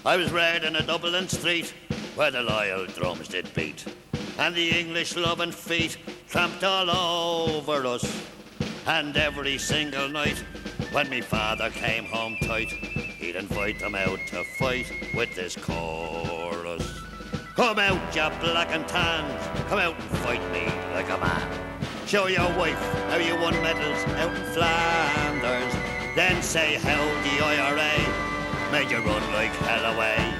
I was reared in a Dublin street where the loyal drums did beat, and the English loving feet tramped all over us. And every single night when me father came home tight, he'd invite them out to fight with this chorus. Come out, ya black and tans, come out and fight me like a man. Show your wife how you won medals out in Flanders, then say how the IRA made you run like hell away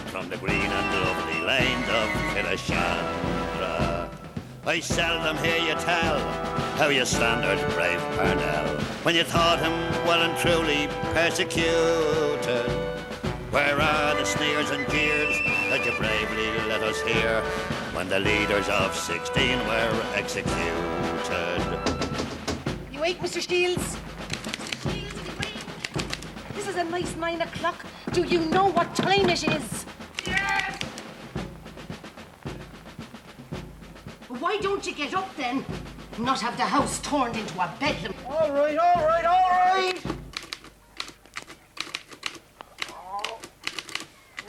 from the green and lovely lanes of Killashandra. I seldom hear you tell how you slandered brave Parnell when you thought him well and truly persecuted. Where are the sneers and jeers that you bravely let us hear when the leaders of 16 were executed? You wake, Mr. Steels? This is a nice 9 o'clock. Do you know what time it is? Yes! Why don't you get up then? Not have the house turned into a bedlam. All right.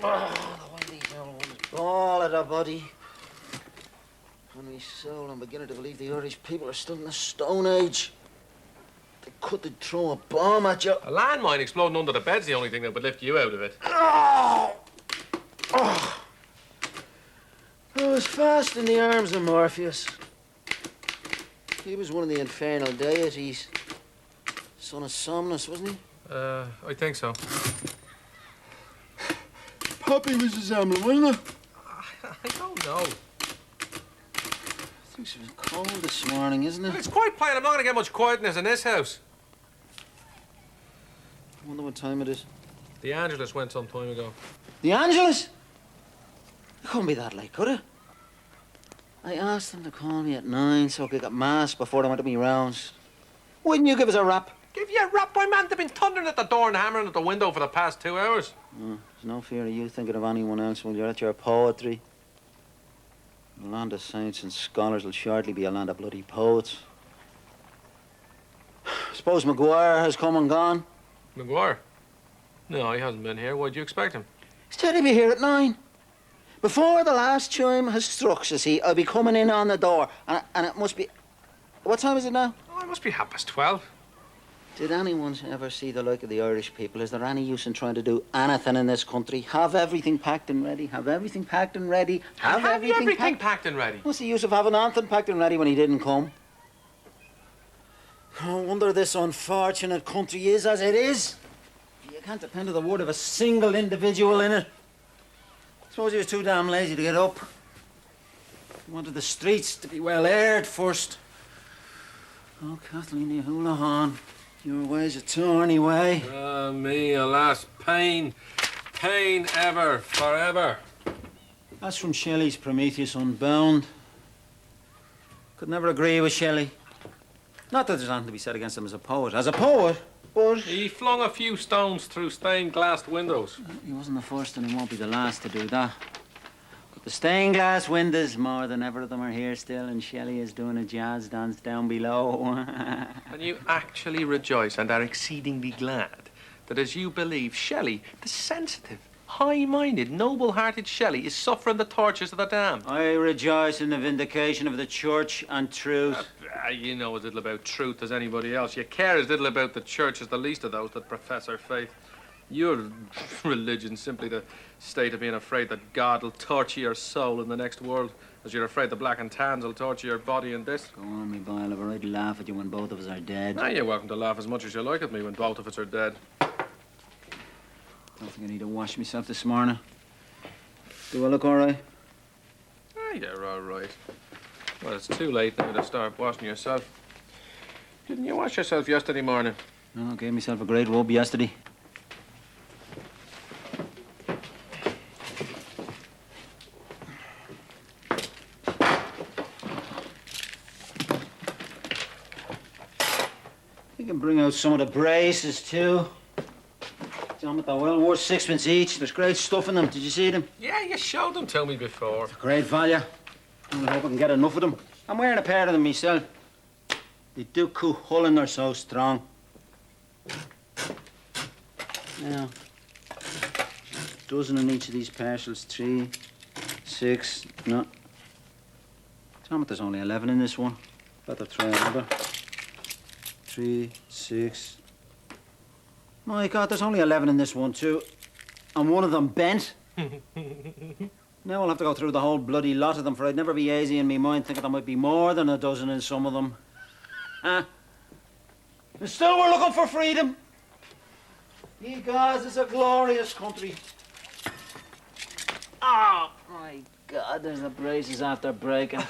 Oh, the way these old ones ball at a body. On my soul, I'm beginning to believe the Irish people are still in the Stone Age. They could throw a bomb at you. A landmine exploding under the bed's the only thing that would lift you out of it. Oh! I was fast in the arms of Morpheus. He was one of the infernal deities. Son of Somnus, wasn't he? I think so. Poppy was his emblem, wasn't it? I don't know. I think she was cold this morning, isn't it? It's quite plain. I'm not going to get much quietness in this house. I wonder what time it is. The Angelus went some time ago. The Angelus? It couldn't be that late, could it? I asked them to call me at 9 so I could get mass before I went to me rounds. Wouldn't you give us a rap? Give you a rap, boy, man. They've been thundering at the door and hammering at the window for the past 2 hours. There's no fear of you thinking of anyone else when you're at your poetry. The land of saints and scholars will shortly be a land of bloody poets. Suppose Maguire has come and gone. Maguire? No, he hasn't been here. Why'd you expect him? He said he'd be here at 9. Before the last chime has struck, says he, I'll be coming in on the door. And it must be... What time is it now? Oh, it must be 12:30. Did anyone ever see the like of the Irish people? Is there any use in trying to do anything in this country? Have everything packed and ready. Have everything packed and ready. Have everything packed and ready. What's the use of having anything packed and ready when he didn't come? No wonder this unfortunate country is as it is. You can't depend on the word of a single individual in it. Suppose he was too damn lazy to get up. He wanted the streets to be well aired first. Oh, Kathleen O'Houlihan, your way's a thorny way. Me, alas, pain ever, forever. That's from Shelley's Prometheus Unbound. Could never agree with Shelley. Not that there's anything to be said against him as a poet. As a poet, but... He flung a few stones through stained-glass windows. He wasn't the first and he won't be the last to do that. But the stained glass windows, more than ever of them are here still, and Shelley is doing a jazz dance down below. And you actually rejoice and are exceedingly glad that as you believe Shelley, the sensitive, high-minded, noble-hearted Shelley, is suffering the tortures of the damned. I rejoice in the vindication of the church and truth. You know as little about truth as anybody else. You care as little about the church as the least of those that profess her faith. Your religion simply the state of being afraid that God will torture your soul in the next world, as you're afraid the black and tans will torture your body in this. Go on, me boy, I'll have a right laugh at you when both of us are dead. Now, you're welcome to laugh as much as you like at me when both of us are dead. Don't think I need to wash myself this morning. Do I look all right? You're all right. Well, it's too late now to start washing yourself. Didn't you wash yourself yesterday morning? No, I gave myself a great rub yesterday. You can bring out some of the braces, too. Damn it, they're well worth 6pence each. There's great stuff in them. Did you see them? Yeah, you showed them to me before. Great value. I hope I can get enough of them. I'm wearing a pair of them myself. They do coup hull and they're so strong. Now, dozen in each of these parcels. 3, 6, no. Tell me there's only 11 in this one. Better try another. 3, 6. My God, there's only 11 in this one too. And one of them bent. Now I'll have to go through the whole bloody lot of them, for I'd never be easy in me mind thinking there might be more than a dozen in some of them. And still we're looking for freedom. Ye gods, it's a glorious country. Oh, my God, there's the braces after breaking.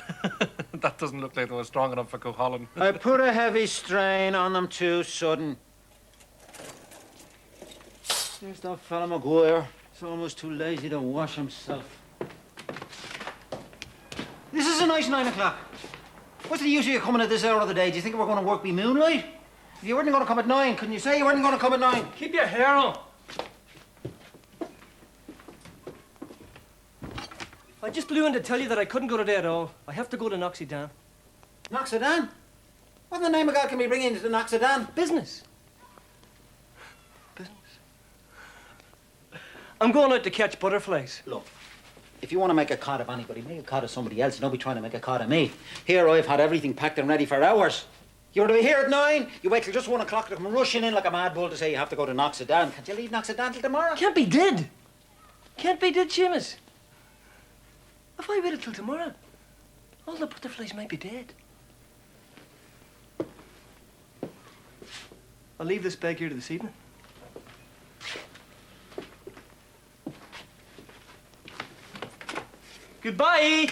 That doesn't look like they were strong enough for Cuchulainn. I put a heavy strain on them too sudden. There's that fella Maguire. He's almost too lazy to wash himself. This is a nice 9 o'clock. What's the use of you coming at this hour of the day? Do you think we're going to work by moonlight? If you weren't going to come at 9, couldn't you say you weren't going to come at 9? Keep your hair on. I just blew in to tell you that I couldn't go today at all. I have to go to Noxydan. Noxydan? What in the name of God can we bring into the Noxydan? Business. Business. I'm going out to catch butterflies. Look, if you want to make a cod of anybody, make a cod of somebody else. Don't be trying to make a cod of me. Here I've had everything packed and ready for hours. You were to be here at 9, you wait till just 1 o'clock to come rushing in like a mad bull to say you have to go to Noxydan. Can't you leave Noxydan till tomorrow? Can't be dead. Can't be dead, Seamus. If I waited till tomorrow, all the butterflies might be dead. I'll leave this bag here to this evening. Goodbye.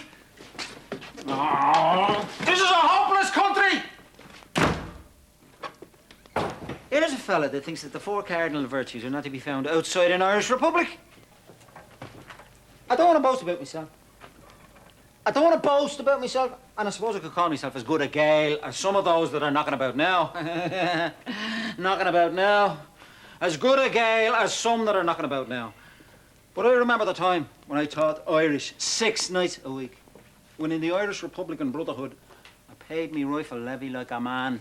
Oh, this is a hopeless country! Here is a fella that thinks that the 4 cardinal virtues are not to be found outside an Irish Republic. I don't want to boast about myself. And I suppose I could call myself as good a Gael as some of those that are knocking about now. As good a Gael as some that are knocking about now. But I remember the time when I taught Irish 6 nights a week. When in the Irish Republican Brotherhood, I paid me rifle levy like a man.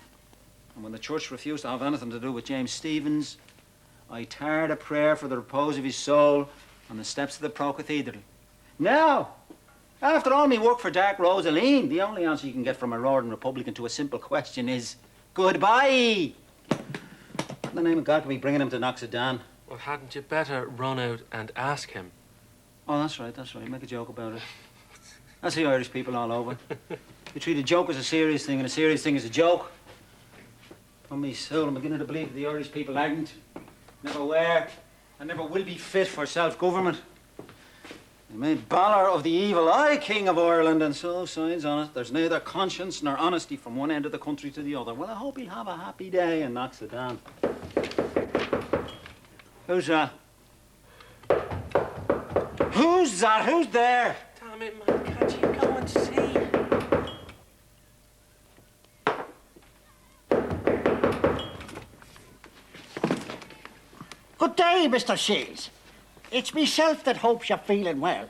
And when the church refused to have anything to do with James Stephens, I tarred a prayer for the repose of his soul on the steps of the Pro-Cathedral. Now, after all me work for Dark Rosaleen, the only answer you can get from a roaring Republican to a simple question is goodbye. What in the name of God can we bring him to Noxydan? Well, hadn't you better run out and ask him? Oh, that's right. Make a joke about it. That's the Irish people all over. They treat a joke as a serious thing and a serious thing as a joke. On me soul, I'm beginning to believe that the Irish people aren't, never were, and never will be fit for self-government. They made Balor of the evil eye King of Ireland, and so signs on it. There's neither conscience nor honesty from one end of the country to the other. Well, I hope he'll have a happy day in Noxydan. Who's that? Who's that? Who's there? Damn it, man. Can't you go and see? Good day, Mr. Shields. It's myself that hopes you're feeling well.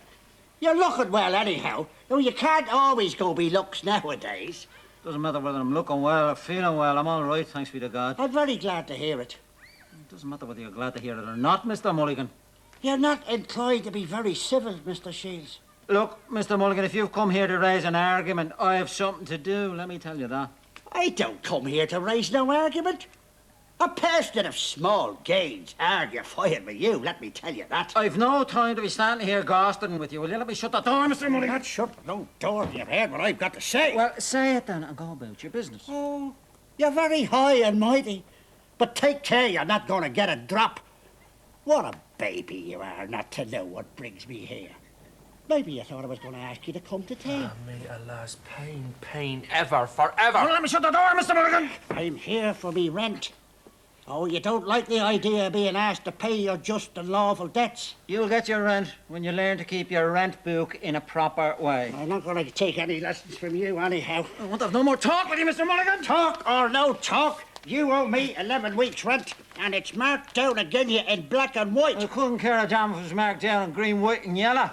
You're looking well anyhow, though you can't always go be looks nowadays. Doesn't matter whether I'm looking well or feeling well. I'm all right, thanks be to God. I'm very glad to hear it. It doesn't matter whether you're glad to hear it or not, Mr. Mulligan. You're not inclined to be very civil, Mr. Shields. Look, Mr. Mulligan, if you've come here to raise an argument, I have something to do, let me tell you that. I don't come here to raise no argument. A person of small gains argue fine with you, let me tell you that. I've no time to be standing here gossiping with you. Will you let me shut the door, Mr. Mulligan? Not shut no door. You've heard what I've got to say. Well, say it then and go about your business. Oh, you're very high and mighty. But take care you're not going to get a drop. What a baby you are not to know what brings me here. Maybe you thought I was going to ask you to come to tea. Ah, me alas, pain, ever, forever. Well, let me shut the door, Mr. Mulligan. I'm here for me rent. Oh, you don't like the idea of being asked to pay your just and lawful debts? You'll get your rent when you learn to keep your rent book in a proper way. I'm not going to take any lessons from you anyhow. I want to have no more talk with you, Mr. Mulligan. Talk or no talk, you owe me 11 weeks' rent, and it's marked down again you in black and white. I couldn't care a damn if it was marked down in green, white and yellow.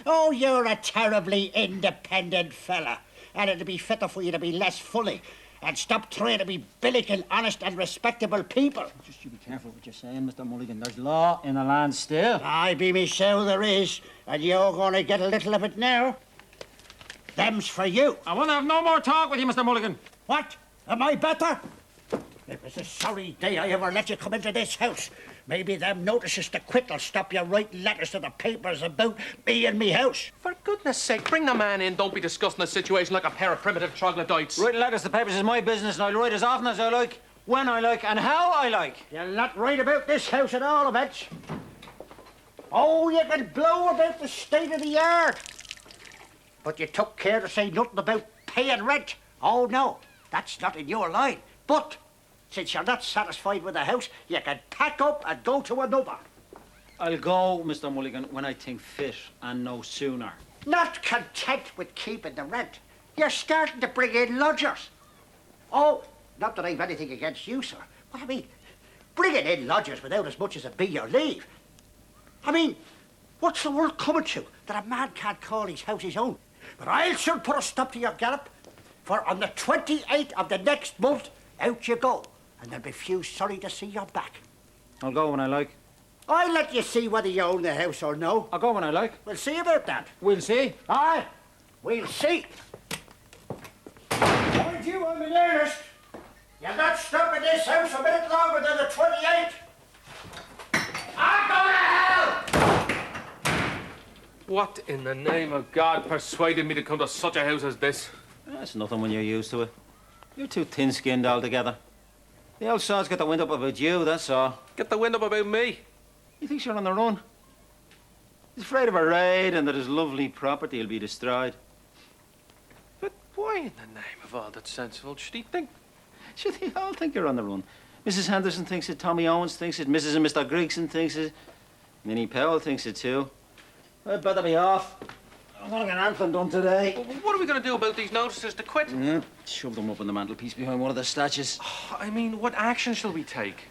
Oh, you're a terribly independent fella, and it'd be fitter for you to be less fully and stop trying to be billiken, honest and respectable people. Just you be careful what you're saying, Mr. Mulligan. There's law in the land still. I be me so there is, and you're going to get a little of it now. Them's for you. I want to have no more talk with you, Mr. Mulligan. What? Am I better? It was a sorry day I ever let you come into this house. Maybe them notices to quit will stop you writing letters to the papers about me and me house. For goodness sake, bring the man in. Don't be discussing the situation like a pair of primitive troglodytes. Writing letters to the papers is my business, and I'll write as often as I like, when I like, and how I like. You'll not write about this house at all events. Oh, you can blow about the state of the yard. But you took care to say nothing about paying rent. Oh, no, that's not in your line. But since you're not satisfied with the house, you can pack up and go to another. I'll go, Mr. Mulligan, when I think fit, and no sooner. Not content with keeping the rent, you're starting to bring in lodgers. Oh, not that I've anything against you, sir. But I mean, bringing in lodgers without as much as a be your leave. I mean, what's the world coming to that a man can't call his house his own? But I'll soon put a stop to your gallop, for on the 28th of the next month, out you go, and there'll be few sorry to see you back. I'll go when I like. I'll let you see whether you own the house or no. I'll go when I like. We'll see about that. We'll see. Aye, we'll see. Mind you, I'm in earnest. You'll not stop in this house a minute longer than the 28th. I'm going to hell! What in the name of God persuaded me to come to such a house as this? That's nothing when you're used to it. You're too thin-skinned altogether. The old sod's got the wind up about you, that's all. Get the wind up about me. He thinks you're on the run. He's afraid of a raid and that his lovely property will be destroyed. But why in the name of all that's sensible should he think? Should they all think you're on the run? Mrs. Henderson thinks it, Tommy Owens thinks it, Mrs. and Mr. Gregson thinks it, Minnie Powell thinks it too. I'd better be off. I'm gonna get anything done today. Well, what are we going to do about these notices to quit? Yeah, shove them up on the mantelpiece behind one of the statues. I mean, what action shall we take?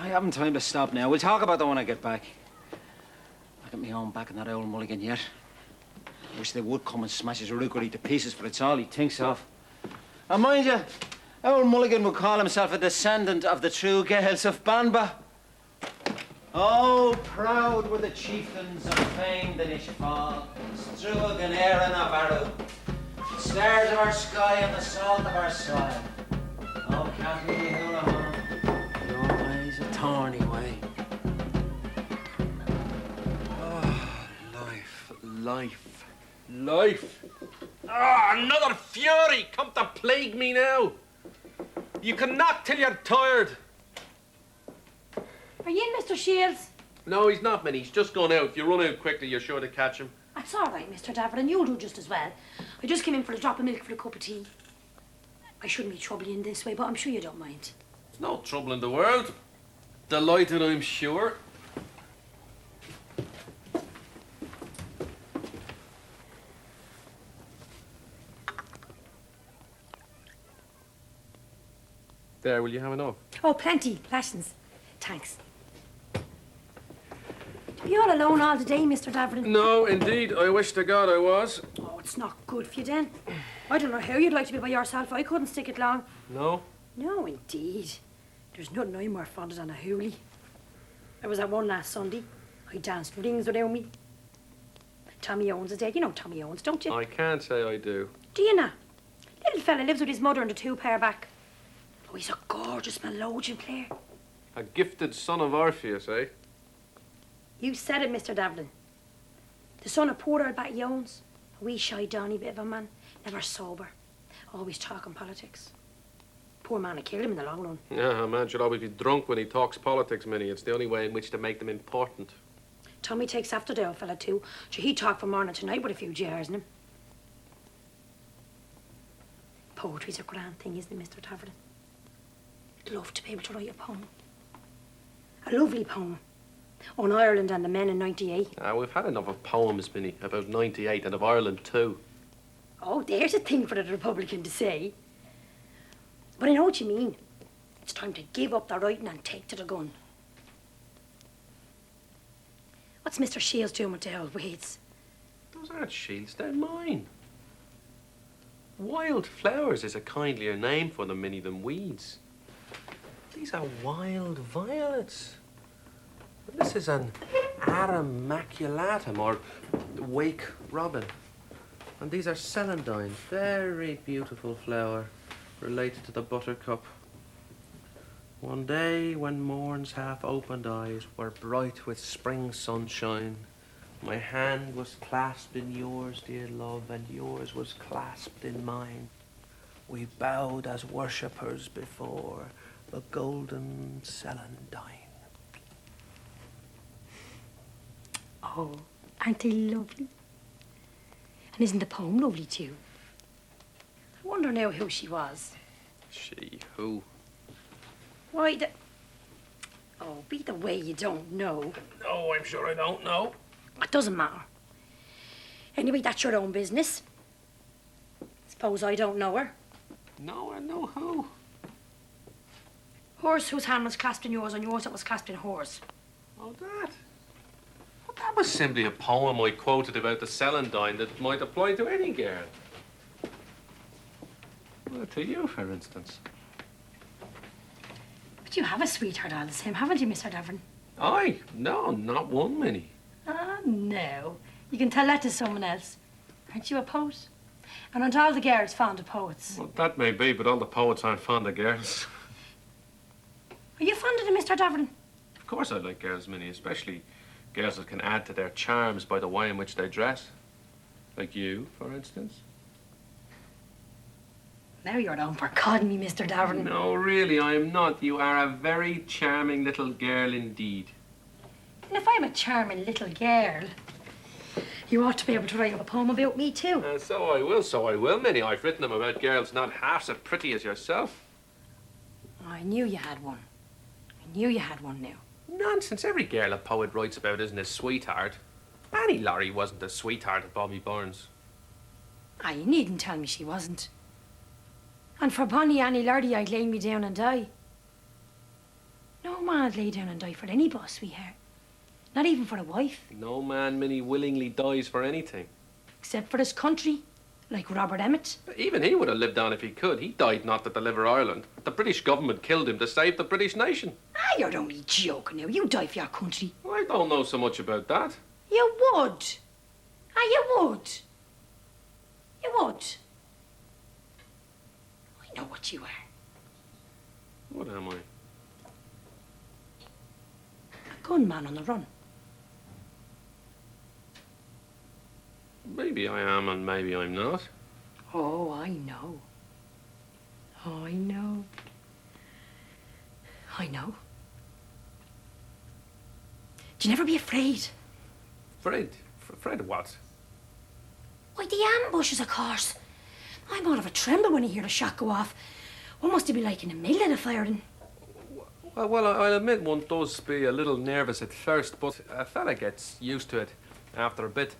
I haven't time to stop now. We'll talk about that when I get back. I got me home back in that old Mulligan yet. I wish they would come and smash his rookery to pieces, but it's all he thinks of. And mind you, old Mulligan would call himself a descendant of the true Gaels of Banba. Oh, proud were the chieftains of famed in Ishfal, Struag and Aaron of Aru, stars of our sky and the salt of our soil. Oh, can't we be hula home? Your way's a thorny way. Oh, life. Ah, another fury come to plague me now. You can knock till you're tired. Are you in, Mr. Shields? No, he's not, Minnie. He's just gone out. If you run out quickly, you're sure to catch him. That's all right, Mr. Daverin. You'll do just as well. I just came in for a drop of milk for a cup of tea. I shouldn't be troubling you in this way, but I'm sure you don't mind. There's no trouble in the world. Delighted, I'm sure. There, will you have enough? Oh, plenty. Lashins. Thanks. Are you all alone all the day, Mr. Daverin? No, indeed. I wish to God I was. Oh, it's not good for you then. I don't know how you'd like to be by yourself. I couldn't stick it long. No? No, indeed. There's nothing I'm more fond of than a hoolie. I was at one last Sunday. I danced rings without me. Tommy Owens is dead. You know Tommy Owens, don't you? I can't say I do. Do you not? Little fella lives with his mother and the two pair back. Oh, he's a gorgeous melodeon player. A gifted son of Orpheus, eh? You said it, Mr. Daverin. The son of poor old Batty Owens. A wee shy Donny bit of a man. Never sober. Always talking politics. Poor man, I killed him in the long run. Yeah, a man should always be drunk when he talks politics, Minnie. It's the only way in which to make them important. Tommy takes after the old fella too. So he talked from morning to night with a few jars in him. Poetry's a grand thing, isn't it, Mr. Daverin? I'd love to be able to write a poem. A lovely poem. On Ireland and the men in 98. We've had enough of poems, Minnie, about 98, and of Ireland too. Oh, there's a thing for the Republican to say. But I know what you mean. It's time to give up the writing and take to the gun. What's Mr. Shields doing with the old weeds? Those aren't shields, they're mine. Wild flowers is a kindlier name for them, Minnie, than weeds. These are wild violets. This is an arum maculatum, or wake robin. And these are celandine, very beautiful flower, related to the buttercup. One day, when morn's half-opened eyes were bright with spring sunshine, my hand was clasped in yours, dear love, and yours was clasped in mine. We bowed as worshippers before the golden celandine. Oh, aren't they lovely? And isn't the poem lovely too? I wonder now who she was. She who? Why, oh, be the way you don't know. No, I'm sure I don't know. It doesn't matter. Anyway, that's your own business. Suppose I don't know her. No, I know who. Hers whose hand was clasped in yours and yours that was clasped in hers. Oh, that? Well, that was simply a poem I quoted about the celandine that might apply to any girl. Well, to you, for instance. But you have a sweetheart all the same, haven't you, Mr. Davern? Aye, no, not one, Minnie. Ah, no. You can tell that to someone else. Aren't you a poet? And aren't all the girls fond of poets? Well, that may be, but all the poets aren't fond of girls. Are you fond of them, Mr. Davern? Of course I like girls, Minnie, especially girls that can add to their charms by the way in which they dress. Like you, for instance. Now you're down for codding me, Mr. Davern. No, really, I am not. You are a very charming little girl indeed. And if I'm a charming little girl, you ought to be able to write up a poem about me too. So I will, Minnie. I've written them about girls not half so pretty as yourself. I knew you had one. I knew you had one now. Nonsense. Every girl a poet writes about isn't his sweetheart. Annie Laurie wasn't the sweetheart of Bobby Burns. Ah, you needn't tell me she wasn't. And for bonny Annie Lardy, I'd lay me down and die. No man'd lay down and die for any boss we hear. Not even for a wife. No man, Minnie, willingly dies for anything. Except for his country, like Robert Emmet. Even he would have lived on if he could. He died not to deliver Ireland. The British government killed him to save the British nation. Ah, you're only joking now. You die for your country. I don't know so much about that. You would. Ah, you would. You would. I know what you are. What am I? A gunman on the run. Maybe I am and maybe I'm not. Oh, I know. Oh, I know. I know. Do you never be afraid? Afraid? Afraid of what? Why, the ambushes, of course. I'm out of a tremble when I hear the shot go off. What must it be like in the middle of the firing? Well, I'll admit one does be a little nervous at first, but a fella gets used to it after a bit.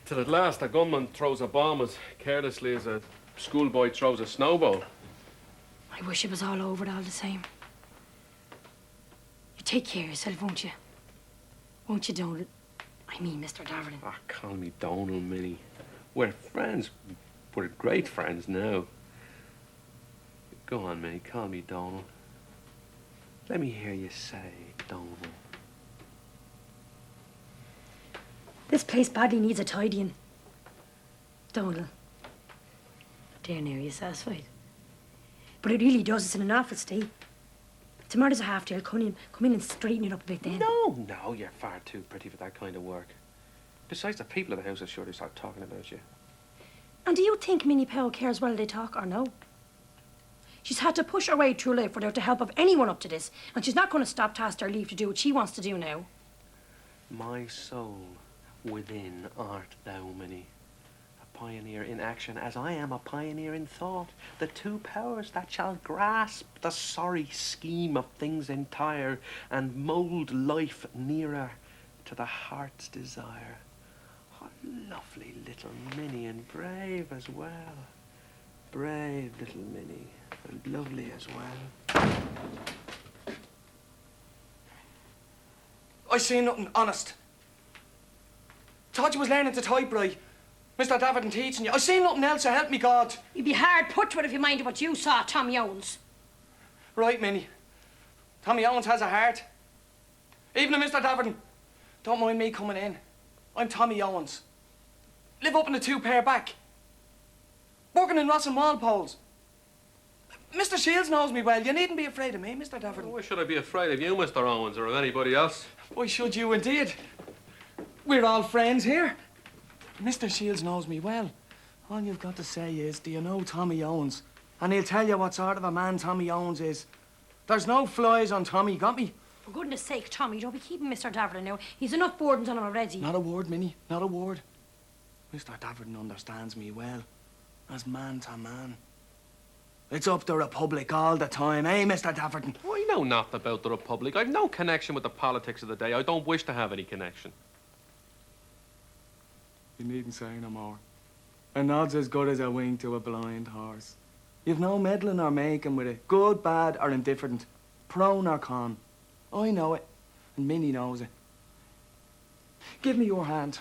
Till at last a gunman throws a bomb as carelessly as a schoolboy throws a snowball. I wish it was all over all the same. You take care of yourself, won't you? Won't you, Donald? I mean, Mr. Davern. Ah, call me Donald, Minnie. We're friends. We're great friends now. Go on, Minnie, call me Donald. Let me hear you say Donald. This place badly needs a tidying. Donald. There now, you satisfied? But it really does. It's in an awful state. Tomorrow's a half day. I'll come in and straighten it up a bit then. No, you're far too pretty for that kind of work. Besides, the people of the house are sure they start talking about you. And do you think Minnie Powell cares whether they talk or no? She's had to push her way through life without the help of anyone up to this, and she's not going to stop to ask her leave to do what she wants to do now. My soul within art thou, Minnie. A pioneer in action, as I am a pioneer in thought. The two powers that shall grasp the sorry scheme of things entire and mould life nearer to the heart's desire. Oh, lovely little Minnie, and brave as well. Brave little Minnie, and lovely as well. I say nothing, honest. Thought you was learning to type right. Mr. Daverton teaching you. I seen nothing else, so help me God. You'd be hard put to it if you minded what you saw, Tommy Owens. Right, Minnie. Tommy Owens has a heart. Evening, Mr. Daverton. Don't mind me coming in. I'm Tommy Owens. Live up in the 2-pair back. Working in Ross and Walpole's. Mr. Shields knows me well. You needn't be afraid of me, Mr. Daverton. Why should I be afraid of you, Mr. Owens, or of anybody else? Why should you indeed? We're all friends here. Mr. Shields knows me well. All you've got to say is, do you know Tommy Owens? And he'll tell you what sort of a man Tommy Owens is. There's no flies on Tommy, got me? For goodness sake, Tommy, don't be keeping Mr. Daverton now. He's enough burdens on him already. Not a word, Minnie, not a word. Mr. Daverton understands me well, as man to man. It's up the Republic all the time, eh, Mr. Daverton? I know nothing about the Republic. I've no connection with the politics of the day. I don't wish to have any connection. You needn't say no more. A nod's as good as a wink to a blind horse. You've no meddling or making with it, good, bad, or indifferent, pro nor con. I know it, and Minnie knows it. Give me your hand.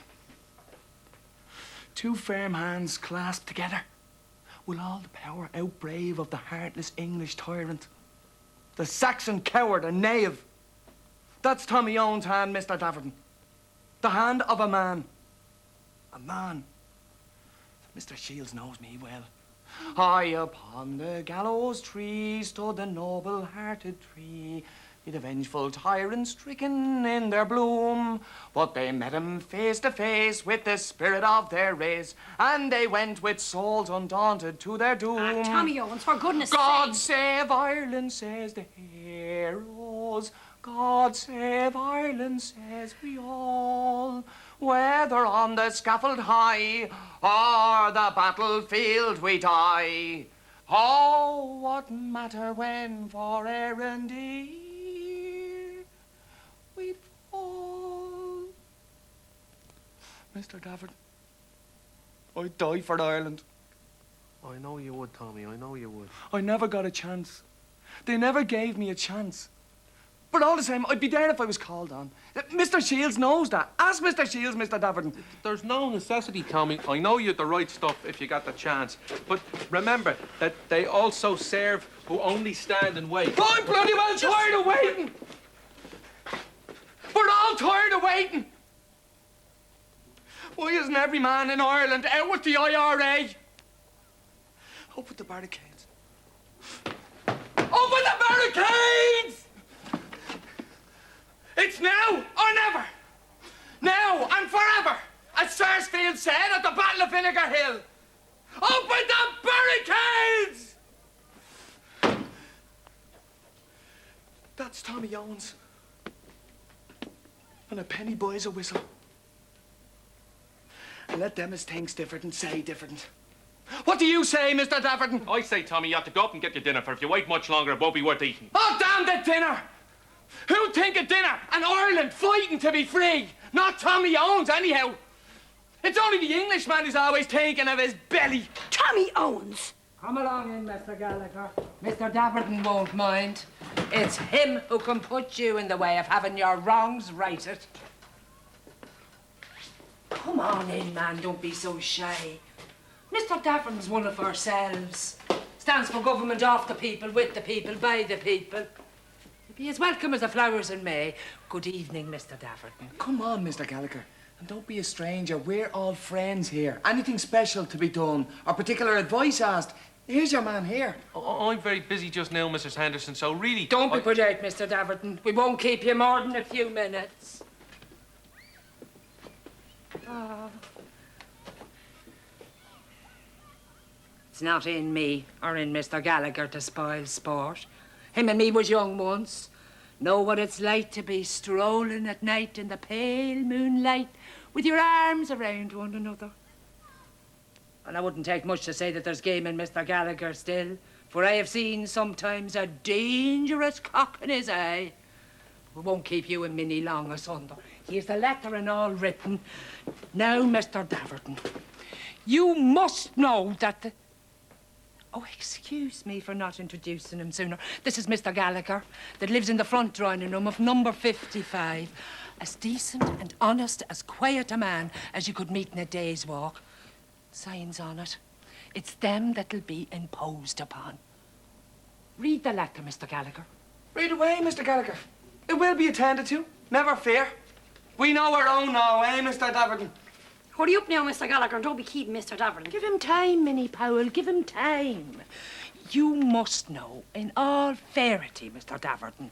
2 firm hands clasped together. Will all the power outbrave of the heartless English tyrant, the Saxon coward and knave. That's Tommy Owens' hand, Mr. Daverton. The hand of a man. A man. Mr. Shields knows me well. High upon the gallows tree stood the noble-hearted tree, the vengeful tyrants stricken in their bloom. But they met him face to face with the spirit of their race, and they went with souls undaunted to their doom. Tommy Owens, for goodness God sake. save Ireland, says the heroes. God save Ireland, says we all. Whether on the scaffold high or the battlefield we die. Oh, what matter when for errand dear we fall. Mr. Daverton, I'd die for Ireland. I know you would, Tommy. I know you would. I never got a chance. They never gave me a chance. But all the same, I'd be there if I was called on. Mr. Shields knows that. Ask Mr. Shields, Mr. Daverton. There's no necessity, Tommy. I know you're the right stuff if you got the chance. But remember that they also serve who only stand and wait. I'm bloody well tired of waiting. We're all tired of waiting. Why isn't every man in Ireland out with the IRA? Up with the barricades. Up with the barricades! It's now or never. Now and forever, as Sarsfield said at the Battle of Vinegar Hill. Up with the barricades! That's Tommy Owens. And a penny buys a whistle. And let them as thinks different and say different. What do you say, Mr. Daverton? I say, Tommy, you have to go up and get your dinner, for if you wait much longer, it won't be worth eating. Oh, damn the dinner! Who'd think of dinner and Ireland fighting to be free? Not Tommy Owens, anyhow. It's only the Englishman who's always thinking of his belly. Tommy Owens! Come along in, Mr. Gallagher. Mr. Daverton won't mind. It's him who can put you in the way of having your wrongs righted. Come on in, man. Don't be so shy. Mr. Daverton's one of ourselves. Stands for government of the people, with the people, by the people. Be as welcome as the flowers in May. Good evening, Mr. Daverton. Come on, Mr. Gallagher. And don't be a stranger. We're all friends here. Anything special to be done or particular advice asked, here's your man here. I'm very busy just now, Mrs. Henderson, so really... Don't be put out, Mr. Daverton. We won't keep you more than a few minutes. Oh. It's not in me or in Mr. Gallagher to spoil sport. Him and me was young once. Know what it's like to be strolling at night in the pale moonlight with your arms around one another. And I wouldn't take much to say that there's game in Mr. Gallagher still, for I have seen sometimes a dangerous cock in his eye. We won't keep you and Minnie long asunder. Here's the letter and all written. Now, Mr. Daverton, you must know that the... Oh, excuse me for not introducing him sooner. This is Mr. Gallagher, that lives in the front drawing room of number 55. As decent and honest, as quiet a man as you could meet in a day's walk. signs on it. It's them that'll be imposed upon. Read the letter, Mr. Gallagher. Read away, Mr. Gallagher. It will be attended to. Never fear. We know our own now, eh, Mr. Daverton? Hurry up now, Mr. Gallagher, and don't be keeping Mr. Daverton. Give him time, Minnie Powell. Give him time. You must know, in all fairity, Mr. Daverton,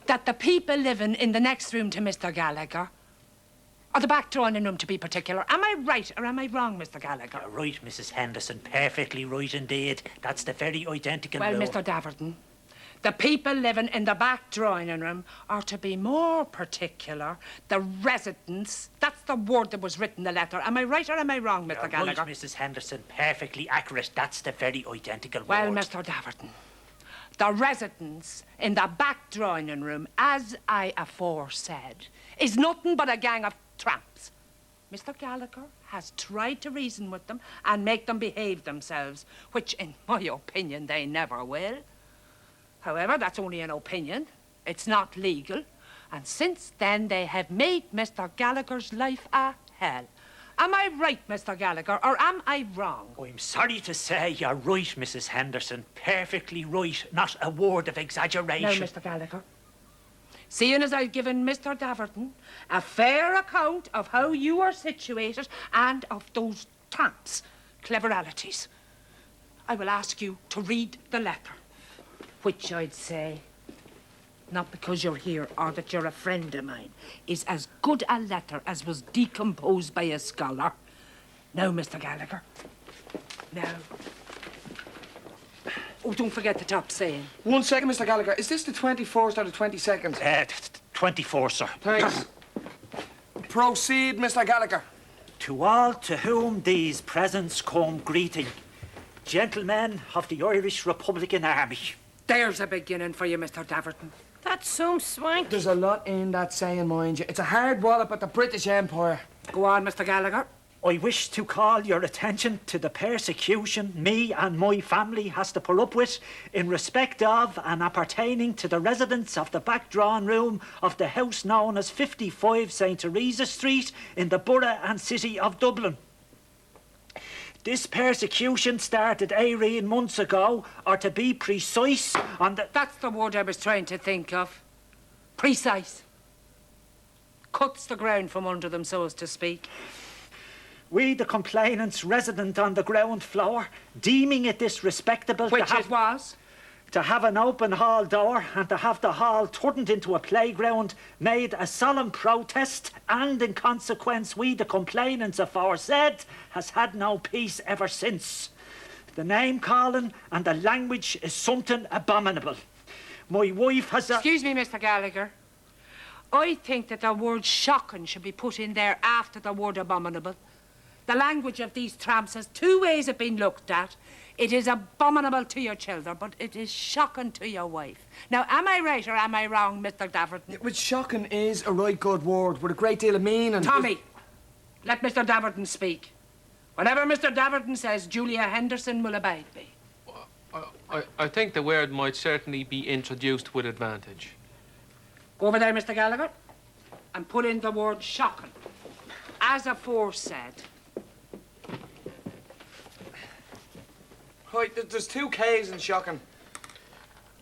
that the people living in the next room to Mr. Gallagher, or the back drawing room to be particular, am I right or am I wrong, Mr. Gallagher? You're right, Mrs. Henderson. Perfectly right indeed. That's the very identical Well, rule. Mr. Daverton, the people living in the back drawing room are to be more particular. The residents, that's the word that was written in the letter. Am I right or am I wrong, Mr. You're Gallagher? right, Mrs. Henderson. Perfectly accurate. That's the very identical Well, word. Mr. Daverton, the residents in the back drawing room, as I aforesaid, is nothing but a gang of tramps. Mr. Gallagher has tried to reason with them and make them behave themselves, which, in my opinion, they never will. However, that's only an opinion. It's not legal. And since then, they have made Mr. Gallagher's life a hell. Am I right, Mr. Gallagher, or am I wrong? I'm sorry to say you're right, Mrs. Henderson. Perfectly right. Not a word of exaggeration. Now, Mr. Gallagher, seeing as I've given Mr. Daverton a fair account of how you are situated and of those tramps' cleveralities, I will ask you to read the letter, which I'd say, not because you're here or that you're a friend of mine, is as good a letter as was decomposed by a scholar. Now, Mr. Gallagher. Now. Oh, don't forget the top saying. 1 second, Mr. Gallagher. Is this the 21st or the 22nd? 24, sir. Thanks. Proceed, Mr. Gallagher. To all to whom these presents come greeting, gentlemen of the Irish Republican Army. There's a beginning for you, Mr. Daverton. That's some swank. There's a lot in that saying, mind you. It's a hard wallop at the British Empire. Go on, Mr. Gallagher. I wish to call your attention to the persecution me and my family has to put up with in respect of and appertaining to the residents of the back drawing room of the house known as 55 St. Teresa Street in the borough and city of Dublin. This persecution started 18 months ago, or to be precise, on the... That's the word I was trying to think of. Precise. Cuts the ground from under them, so as to speak. We, the complainants resident on the ground floor, deeming it disrespectable Which it was. to have an open hall door and to have the hall turned into a playground, made a solemn protest, and in consequence we, the complainants aforesaid, has had no peace ever since. The name calling and the language is something abominable. My wife has a... Excuse me, Mr. Gallagher. I think that the word shocking should be put in there after the word abominable. The language of these tramps has two ways of being looked at. It is abominable to your children, but it is shocking to your wife. Now, am I right or am I wrong, Mr. Daverton? Which shocking is a right good word with a great deal of meaning. Tommy, let Mr. Daverton speak. Whatever Mr. Daverton says, Julia Henderson will abide by. I think the word might certainly be introduced with advantage. Go over there, Mr. Gallagher, and put in the word shocking. As aforesaid. Right, there's 2 K's in shocking.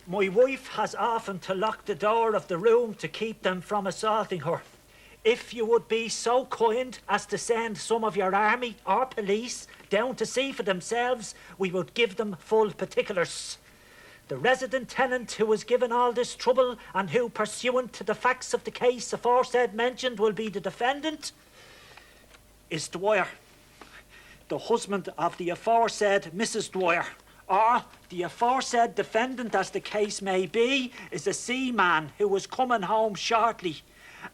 My wife has often to lock the door of the room to keep them from assaulting her. If you would be so kind as to send some of your army or police down to see for themselves, we would give them full particulars. The resident tenant who was given all this trouble and who, pursuant to the facts of the case aforesaid mentioned, will be the defendant, is Dwyer, the husband of the aforesaid Mrs. Dwyer, or the aforesaid defendant, as the case may be, is a seaman who was coming home shortly.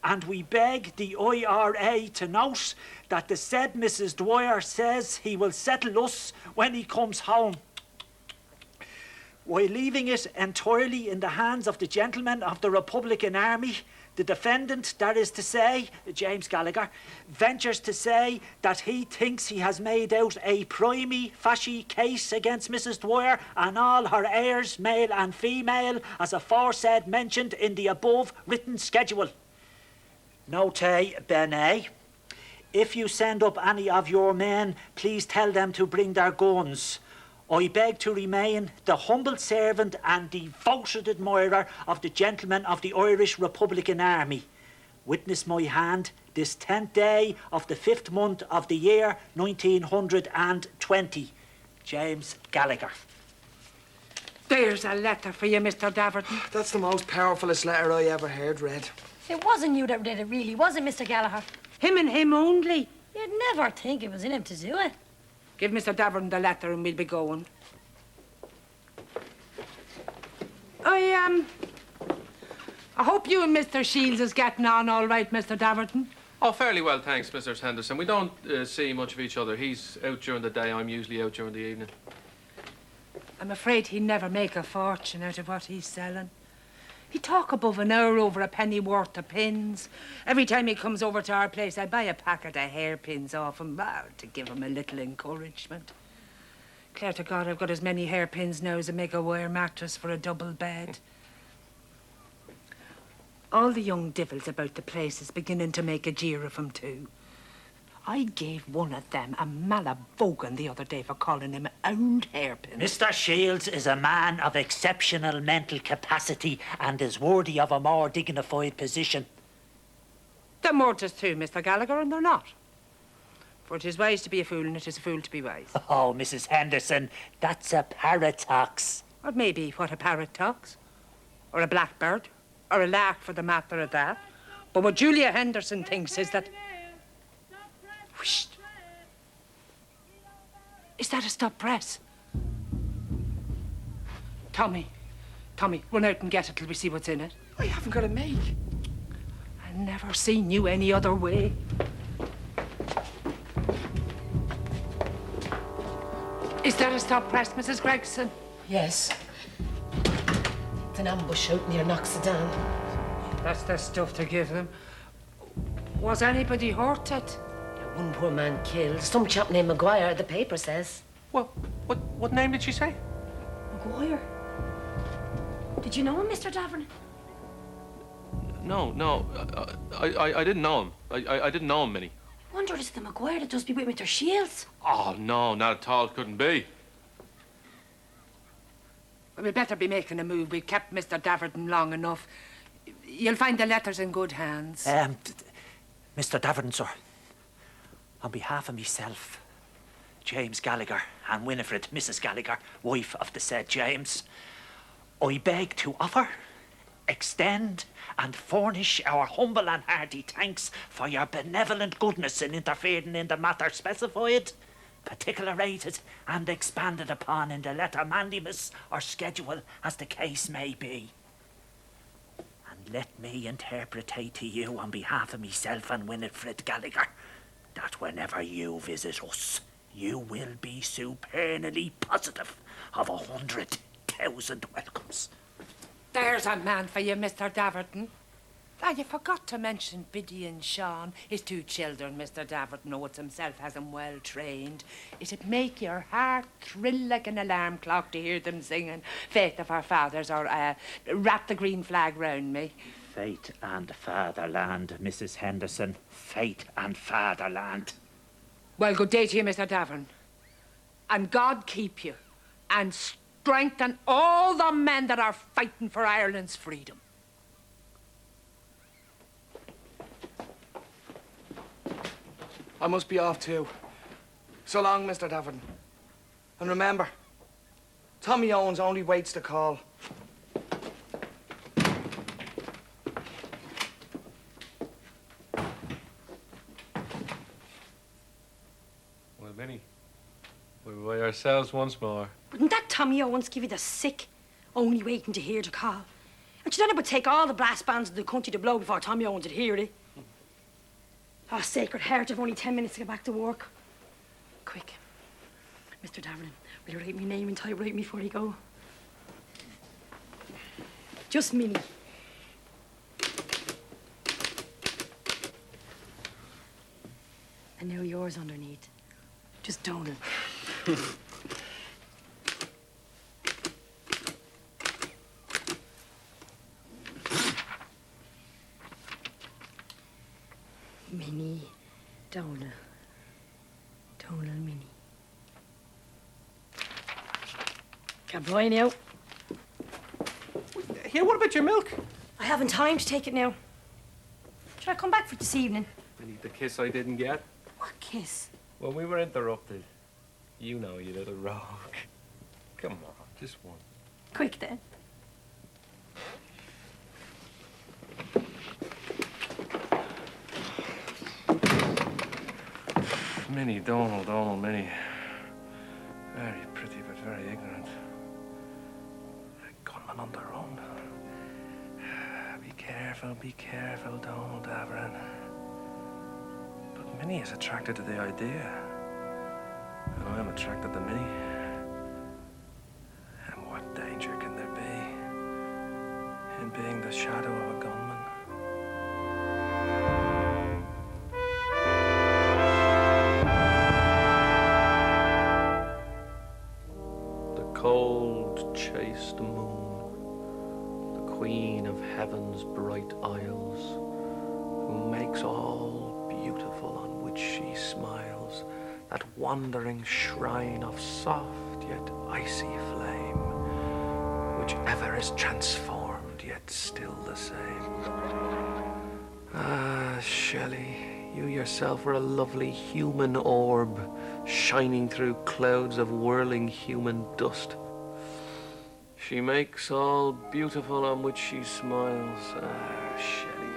And we beg the IRA to note that the said Mrs. Dwyer says he will settle us when he comes home, while leaving it entirely in the hands of the gentlemen of the Republican Army. The defendant, that is to say, James Gallagher, ventures to say that he thinks he has made out a prima facie case against Mrs. Dwyer and all her heirs, male and female, as aforesaid mentioned in the above written schedule. Note bene, if you send up any of your men, please tell them to bring their guns. I beg to remain the humble servant and devoted admirer of the gentlemen of the Irish Republican Army. Witness my hand this 10th day of the 5th month of the year 1920. James Gallagher. There's a letter for you, Mr. Daverton. That's the most powerfulest letter I ever heard read. It wasn't you that did it, really, was it, Mr. Gallagher? Him and him only. You'd never think it was in him to do it. Give Mr. Daverton the letter and we'll be going. I hope you and Mr. Shields is getting on all right, Mr. Daverton. Oh, fairly well, thanks, Mr. Henderson. We don't see much of each other. He's out during the day. I'm usually out during the evening. I'm afraid he'd never make a fortune out of what he's selling. He'd talk above an hour over a penny worth of pins. Every time he comes over to our place, I buy a packet of hairpins off him, to give him a little encouragement. Declare to God, I've got as many hairpins now as I make a wire mattress for a double bed. All the young divils about the place is beginning to make a jeer of him, too. I gave one of them a malavogan the other day for calling him old hairpin. Mr. Shields is a man of exceptional mental capacity and is worthy of a more dignified position. They're more just too, Mr. Gallagher, and they're not. For it is wise to be a fool, and it is a fool to be wise. Oh, Mrs. Henderson, that's a paradox. Or maybe what a parrot talks, or a blackbird, or a lark for the matter of that. But what Julia Henderson thinks is that... Whoosh. Is that a stop press? Tommy, run out and get it till we see what's in it. I haven't got a make. I've never seen you any other way. Is that a stop press, Mrs. Gregson? Yes. It's an ambush out near Knoxadan. That's the stuff to give them. Was anybody hurted? One poor man killed. Some chap named Maguire, the paper says. Well, what name did she say? Maguire. Did you know him, Mr. Daverton? No. I didn't know him. I didn't know him, Minnie. Wonder is it the Maguire that does be with Mr. Shields? Oh, no, not at all. Couldn't be. Well, we'd better be making a move. We've kept Mr. Daverton long enough. You'll find the letters in good hands. Mr. Daverton, sir, on behalf of myself, James Gallagher, and Winifred, Mrs. Gallagher, wife of the said James, I beg to offer, extend, and furnish our humble and hearty thanks for your benevolent goodness in interfering in the matter specified, particularated, and expanded upon in the letter mandamus or schedule as the case may be. And let me interpretate to you on behalf of myself and Winifred Gallagher that whenever you visit us, you will be supernally positive of 100,000 welcomes. There's a man for you, Mr. Daverton. You forgot to mention Biddy and Sean, his two children. Mr. Daverton knows himself, has them well trained. It'd make your heart thrill like an alarm clock to hear them singing Faith of Our Fathers or Wrap the Green Flag Round Me. Faith and fatherland, Mrs. Henderson. Faith and fatherland. Well, good day to you, Mr. Daverton. And God keep you and strengthen all the men that are fighting for Ireland's freedom. I must be off too. So long, Mr. Daverton. And remember, Tommy Owens only waits to call. Well, Minnie, we're by ourselves once more. Wouldn't that Tommy Owens give you the sick, only waiting to hear the call? And you don't ever take all the brass bands in the country to blow before Tommy Owens would hear it. Oh, Sacred Heart, I've only 10 minutes to get back to work. Quick. Mr. Daverton, will you write me name and typewrite me before you go? Just Minnie. And now yours underneath. Just Donald. Minnie, Donal. Donal Mini. Can't buy now. Here, what about your milk? I haven't time to take it now. Should I come back for this evening? I need the kiss I didn't get. What kiss? When we were interrupted. You know, you little rogue. Come on, just one. Quick then. Minnie, Donal, Minnie. Very pretty, but very ignorant. A gunman on the run. Be careful, Donal Davern. But Minnie is attracted to the idea. And I'm attracted to Minnie. And what danger can there be in being the shadow of a gunman? The cold, chaste moon, the queen of heaven's bright isles, who makes all beautiful on which she smiles, that wandering shrine of soft yet icy flame, which ever is transformed yet still the same. Ah, Shelley, you yourself are a lovely human orb, shining through clouds of whirling human dust. She makes all beautiful on which she smiles. Ah, Shelley,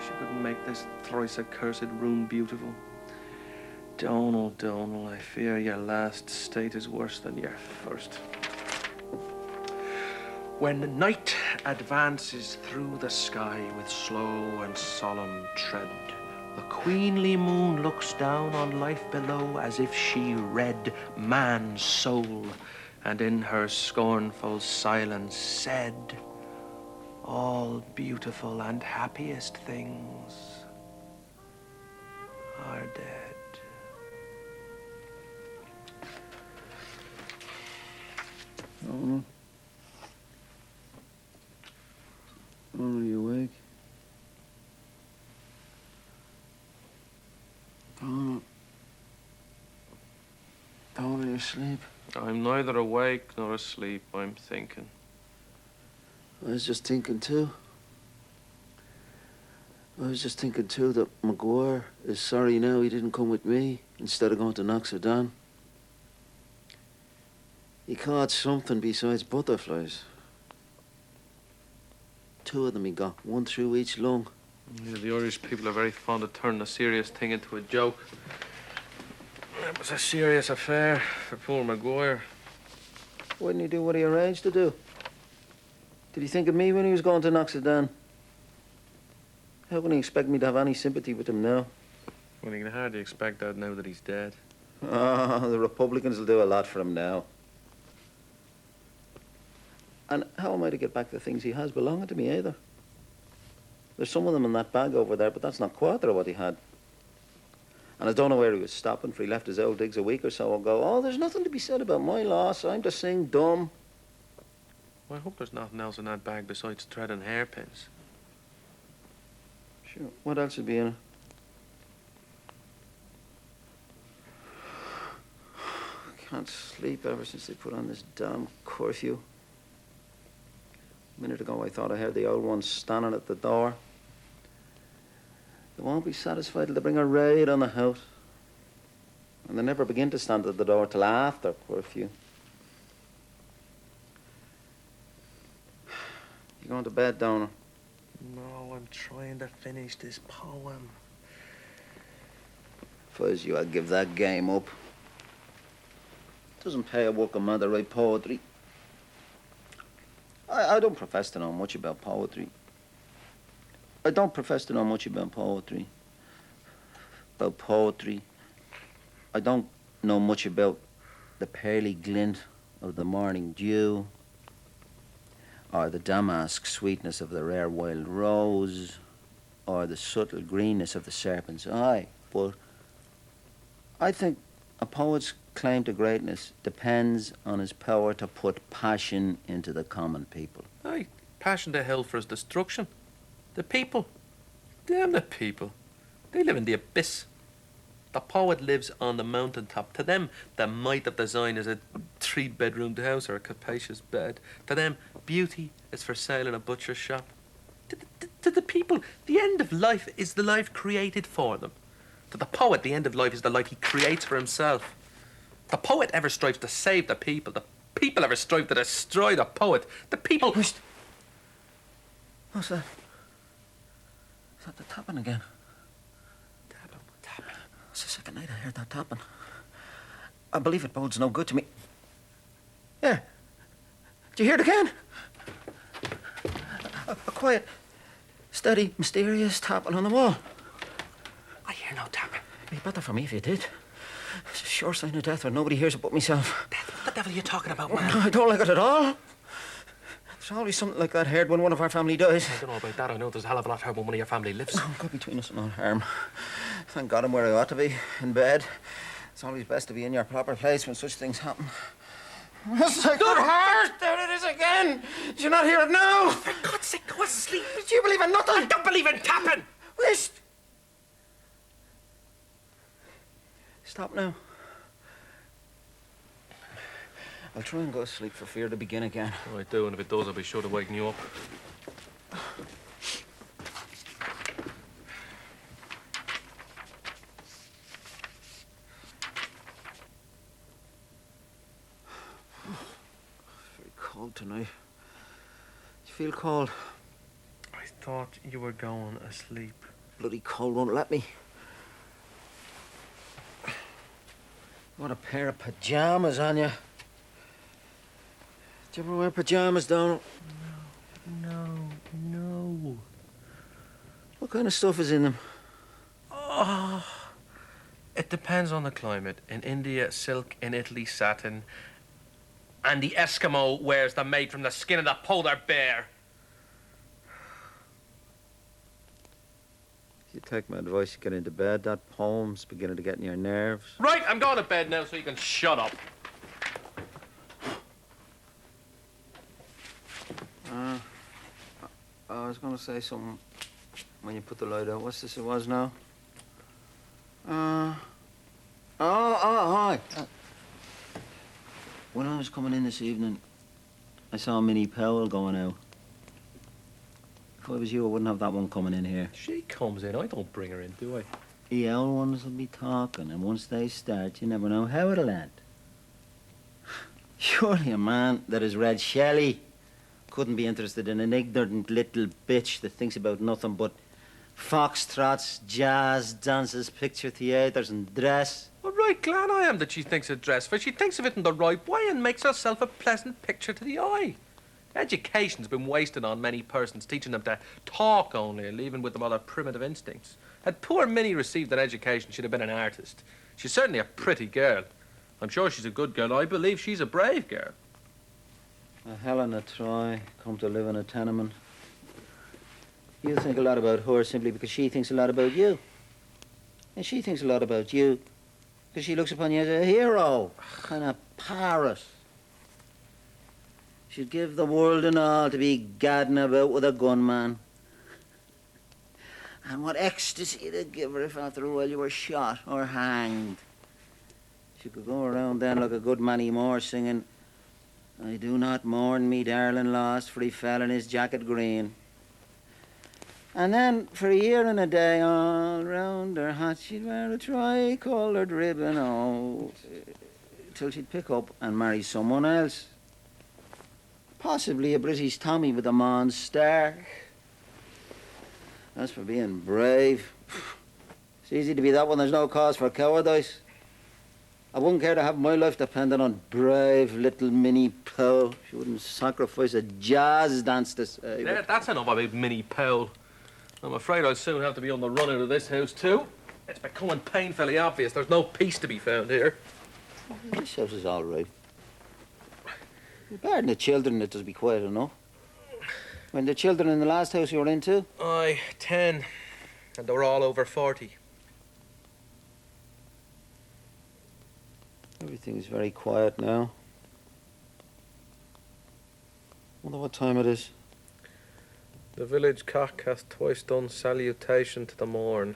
she couldn't make this thrice accursed room beautiful. Donal, I fear your last state is worse than your first. When night advances through the sky with slow and solemn tread, the queenly moon looks down on life below as if she read man's soul, and in her scornful silence said, all beautiful and happiest things are dead. Donal? Donal, are you awake? Donal? Donal, are you asleep? I'm neither awake nor asleep. I'm thinking. I was just thinking too. That Maguire is sorry now he didn't come with me instead of going to Knoxadan. He caught something besides butterflies. 2 of them he got, 1 through each lung. Yeah, the Irish people are very fond of turning a serious thing into a joke. It was a serious affair for poor Maguire. Why didn't he do what he arranged to do? Did he think of me when he was going to Knoxadan? How can he expect me to have any sympathy with him now? Well, you can hardly expect that now that he's dead. Oh, the Republicans will do a lot for him now. And how am I to get back the things he has belonging to me either? There's some of them in that bag over there, but that's not quarter of what he had. And I don't know where he was stopping, for he left his old digs a week or so ago. Oh, there's nothing to be said about my loss. I'm just saying dumb. Well, I hope there's nothing else in that bag besides thread and hairpins. Sure, what else would be in it? I can't sleep ever since they put on this damn curfew. A minute ago I thought I heard the old one standing at the door. They won't be satisfied till they bring a raid on the house. And they never begin to stand at the door till after curfew. You going to bed, Donal? No, I'm trying to finish this poem. If I was you, I'd give that game up. It doesn't pay a working man to write poetry. I don't profess to know much about poetry. I don't profess to know much about poetry. I don't know much about the pearly glint of the morning dew, or the damask sweetness of the rare wild rose, or the subtle greenness of the serpent's eye. But I think a poet's claim to greatness depends on his power to put passion into the common people. Aye, passion to hell for his destruction. The people. Damn the people. They live in the abyss. The poet lives on the mountaintop. To them, the might of design is a 3-bedroomed house or a capacious bed. To them, beauty is for sale in a butcher's shop. To the people, the end of life is the life created for them. To the poet, the end of life is the life he creates for himself. The poet ever strives to save the people. The people ever strive to destroy the poet. The people... What's that? Is that the tapping again? Tapping. It's the second night I heard that tapping. I believe it bodes no good to me. Yeah. Did you hear it again? A quiet, steady, mysterious tapping on the wall. I hear no tapping. It'd be better for me if you did. It's a sure sign of death where nobody hears it but myself. Death? What the devil are you talking about, man? I don't like it at all. There's always something like that heard when one of our family dies. I don't know about that. I know there's a hell of a lot heard when one of your family lives. Oh, God between us and all harm. Thank God I'm where I ought to be, in bed. It's always best to be in your proper place when such things happen. It's like good heart! There it is again! Did you not hear it now? For God's sake, go asleep. Do you believe in nothing? I don't believe in tapping! Wait! Stop now. I'll try and go to sleep for fear to begin again. Oh, I do, and if it does, I'll be sure to waken you up. Very cold tonight. You feel cold? I thought you were going asleep. Bloody cold won't let me. What a pair of pajamas on you. Do you ever wear pajamas, Donald? No. What kind of stuff is in them? Oh, it depends on the climate. In India, silk. In Italy, satin. And the Eskimo wears them made from the skin of the polar bear. If you take my advice, you get into bed. That poem's beginning to get in your nerves. Right, I'm going to bed now so you can shut up. I was going to say something when you put the light out. What's this it was now? Hi. When I was coming in this evening, I saw Minnie Powell going out. If I was you, I wouldn't have that one coming in here. She comes in. I don't bring her in, do I? The old ones will be talking, and once they start, you never know how it'll end. Surely a man that has read Shelley couldn't be interested in an ignorant little bitch that thinks about nothing but foxtrots, jazz, dances, picture theatres, and dress. Well, right glad I am that she thinks of dress, for she thinks of it in the right way and makes herself a pleasant picture to the eye. Education's been wasted on many persons, teaching them to talk only and leaving with them all their primitive instincts. Had poor Minnie received an education, she'd have been an artist. She's certainly a pretty girl. I'm sure she's a good girl. I believe she's a brave girl. A Helena Troy, come to live in a tenement. You think a lot about her simply because she thinks a lot about you. And she thinks a lot about you because she looks upon you as a hero, kind of parrot. She'd give the world and all to be gadding about with a gunman. And what ecstasy it'd give her if after a while you were shot or hanged. She could go around then like a good many more singing, I do not mourn me darling lost, for he fell in his jacket green. And then, for a year and a day, all round her hat, she'd wear a tri-coloured ribbon, oh, till she'd pick up and marry someone else. Possibly a British Tommy with a Mons star. As for being brave, it's easy to be that when there's no cause for cowardice. I wouldn't care to have my life dependent on brave little Minnie Powell. She wouldn't sacrifice a jazz dance to save it. That's enough about Minnie Powell. I'm afraid I'll soon have to be on the run out of this house, too. It's becoming painfully obvious there's no peace to be found here. This house is all right. Pardon the children, it does be quiet enough. When the children in the last house you were into? Aye, 10. And they were all over 40. Everything's very quiet now. Wonder what time it is. The village cock hath twice done salutation to the morn.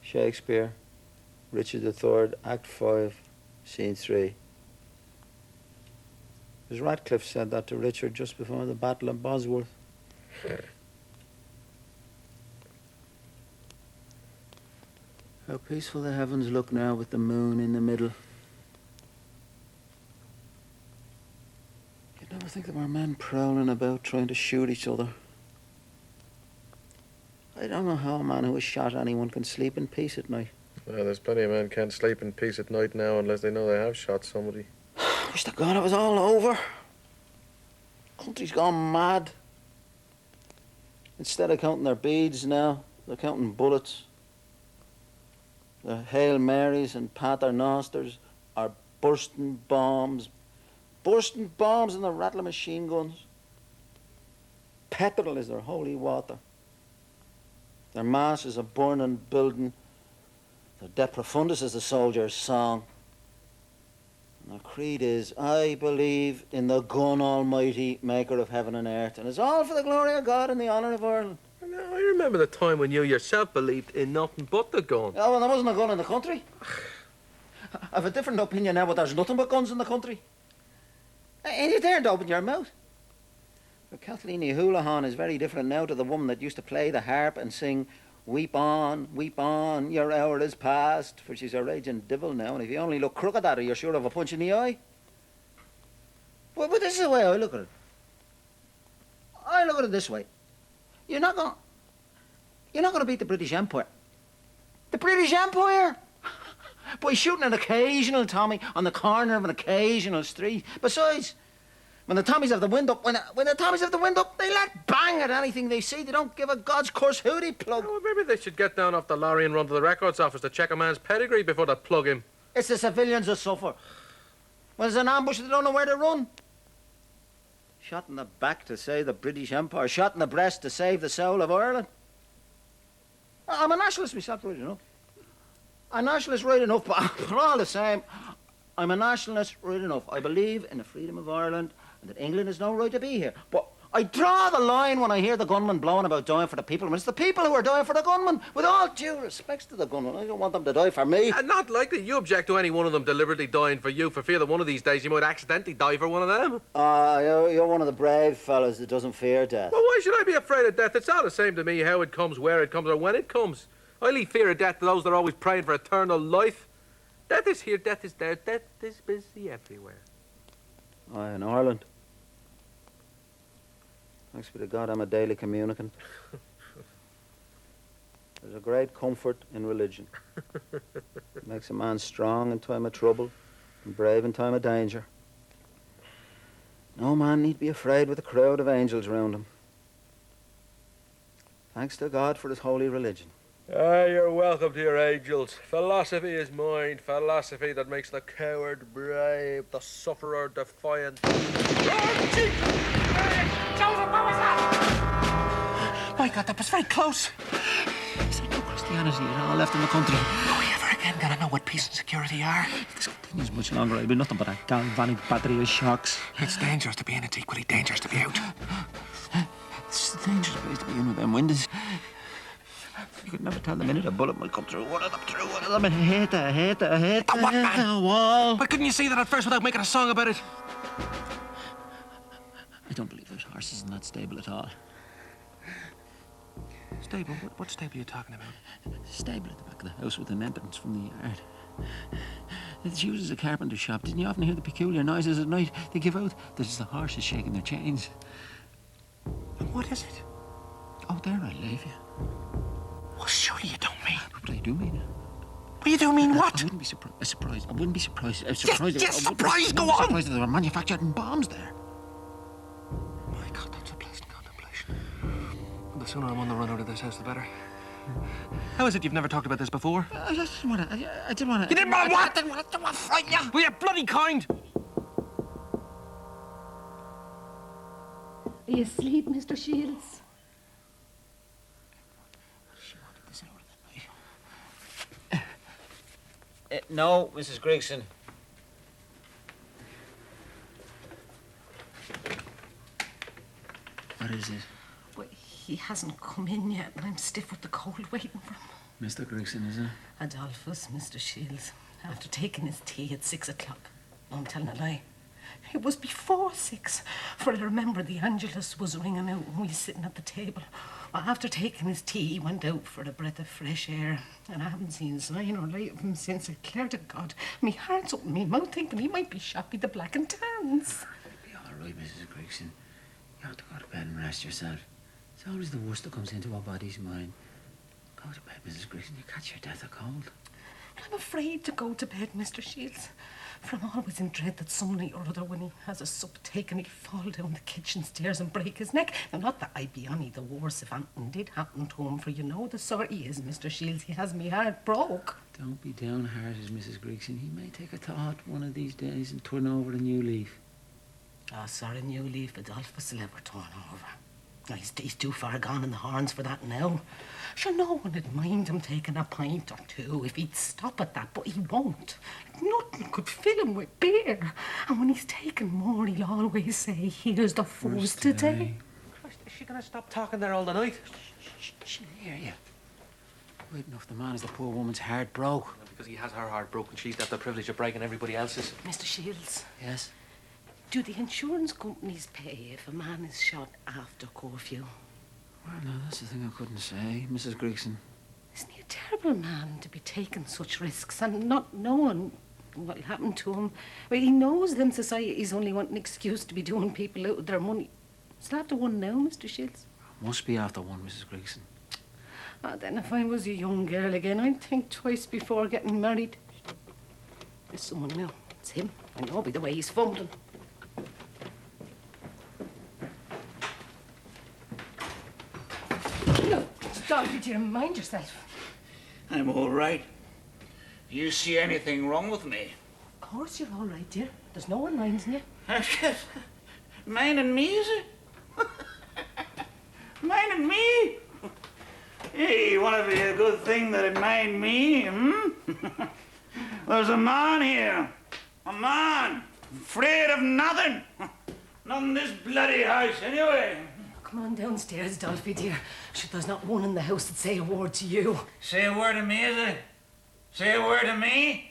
Shakespeare. Richard III, Act 5, Scene 3. As Radcliffe said that to Richard just before the Battle of Bosworth. How peaceful the heavens look now with the moon in the middle. You'd never think there were men prowling about trying to shoot each other. I don't know how a man who has shot anyone can sleep in peace at night. Well, there's plenty of men can't sleep in peace at night now unless they know they have shot somebody. Wish to God it was all over. Country's gone mad. Instead of counting their beads now, they're counting bullets. The Hail Marys and Paternosters are bursting bombs in the rattling machine guns. Petrol is their holy water. Their mass is a burning building. Their De Profundis is the soldier's song. And their creed is, I believe in the gun almighty, maker of heaven and earth, and it's all for the glory of God and the honour of Ireland. I remember the time when you yourself believed in nothing but the gun. Oh, well, there wasn't a gun in the country. I've a different opinion now, but there's nothing but guns in the country. And you daren't open your mouth. But Kathleen Houlihan is very different now to the woman that used to play the harp and sing, weep on, your hour is past, for she's a raging devil now, and if you only look crooked at her, you're sure of a punch in the eye. But this is the way I look at it. I look at it this way. You're not going to beat the British Empire. The British Empire! By shooting an occasional Tommy on the corner of an occasional street. Besides, when the Tommies have the wind up, when the Tommies have the wind up, they let bang at anything they see. They don't give a God's curse who they plug. Well, maybe they should get down off the lorry and run to the records office to check a man's pedigree before they plug him. It's the civilians that suffer. When there's an ambush, they don't know where to run. Shot in the back to save the British Empire. Shot in the breast to save the soul of Ireland. I'm a nationalist myself, right enough. I'm a nationalist right enough, but all the same, I'm a nationalist right enough. I believe in the freedom of Ireland and that England has no right to be here. But I draw the line when I hear the gunman blowing about dying for the people. When it's the people who are dying for the gunman. With all due respects to the gunman, I don't want them to die for me. Not likely. You object to any one of them deliberately dying for you for fear that one of these days you might accidentally die for one of them. You're one of the brave fellas that doesn't fear death. Well, why should I be afraid of death? It's all the same to me how it comes, where it comes, or when it comes. I leave fear of death to those that are always praying for eternal life. Death is here, death is there, death is busy everywhere. Aye, in Ireland. Thanks be to God, I'm a daily communicant. There's a great comfort in religion. It makes a man strong in time of trouble and brave in time of danger. No man need be afraid with a crowd of angels round him. Thanks to God for his holy religion. You're welcome to your angels. Philosophy is mine. Philosophy that makes the coward brave, the sufferer defiant. Joseph, what was that? My God, that was very close. Is there no Christianity at all left in the country? Are we ever again gonna know what peace and security are? If this continues much longer, I'll be nothing but a galvanic battery of shocks. It's dangerous to be in it, equally dangerous to be out. It's a dangerous place to be in with them windows. You could never tell the minute a bullet might come through one of them, I hate that. The what, man? The wall. But couldn't you see that at first without making a song about it? I don't believe those horses in that stable at all. Stable? What stable are you talking about? Stable at the back of the house with an entrance from the yard. It's used as a carpenter's shop. Didn't you often hear the peculiar noises at night they give out? There's the horses shaking their chains. And what is it? Oh, there I leave you. Well, surely you don't mean. But I do mean it. But you do mean what? I wouldn't be surprised. I wouldn't be surprised. Yes, I wouldn't be go on! surprised if they were manufacturing bombs there. My God, that's a pleasant contemplation. The sooner I'm on the run out of this house, the better. How is it you've never talked about this before? I didn't want to. I didn't want to. You didn't want what? I didn't want to frighten you. Well, you're bloody kind. Are you asleep, Mr. Shields? She wanted this hour of the night. No, Mrs. Gregson. What is it? Well, he hasn't come in yet, and I'm stiff with the cold waiting for him. Mr. Grigson, is it? Adolphus, Mr. Shields, after taking his tea at 6 o'clock. No, I'm telling a lie. It was before 6, for I remember the Angelus was ringing out when we was sitting at the table. Well, after taking his tea, he went out for a breath of fresh air, and I haven't seen sign or light of him since. I declare to God, me heart's up in me mouth thinking he might be shot by the Black and Tans. It'll be all right, Mrs. Grigson. You have to go to bed and rest yourself. It's always the worst that comes into our body's mind. Go to bed, Mrs. Grigson. You catch your death of cold. I'm afraid to go to bed, Mr. Shields. For I'm always in dread that some night or other when he has a sup taken, he'll fall down the kitchen stairs and break his neck. Now, not that I'd be any the worse if anything did happen to him, for you know the sort he is, Mr. Shields. He has me heart broke. Don't be downhearted, Mrs. Grigson. He may take a thought one of these days and turn over a new leaf. Ah, sorry, new leaf Adolphus will ever turn over. He's too far gone in the horns for that now. Sure, no one would mind him taking a pint or two if he'd stop at that, but he won't. Nothing could fill him with beer. And when he's taken more, he'll always say, here's the first today. Christ, is she going to stop talking there all the night? She'll hear you. Right enough, the man is the poor woman's heart broke. Well, because he has her heart broken, she's got the privilege of breaking everybody else's. Mr. Shields, Yes? do the insurance companies pay if a man is shot after curfew? Well, no, that's the thing I couldn't say, Mrs. Grigson. Isn't he a terrible man to be taking such risks and not knowing what'll happen to him? Well, he knows them societies only want an excuse to be doing people out of their money. Is it after one now, Mr. Shields? Must be after one, Mrs. Grigson. Ah, then if I was a young girl again, I'd think twice before getting married. There's someone now. It's him. I know by the way he's fumbling. No, Dolphy, dear, mind yourself. I'm all right. Do you see anything wrong with me? Of course you're all right, dear. There's no one minding you. Minding me, is it? Minding me? Hey, you want to be a good thing that it mind me, hmm? There's a man here. A man. Afraid of nothing. Not in this bloody house, anyway. Come on downstairs, Dolphy, dear. Sure, there's not one in the house that'd say a word to you. Say a word to me, is it? Say a word to me?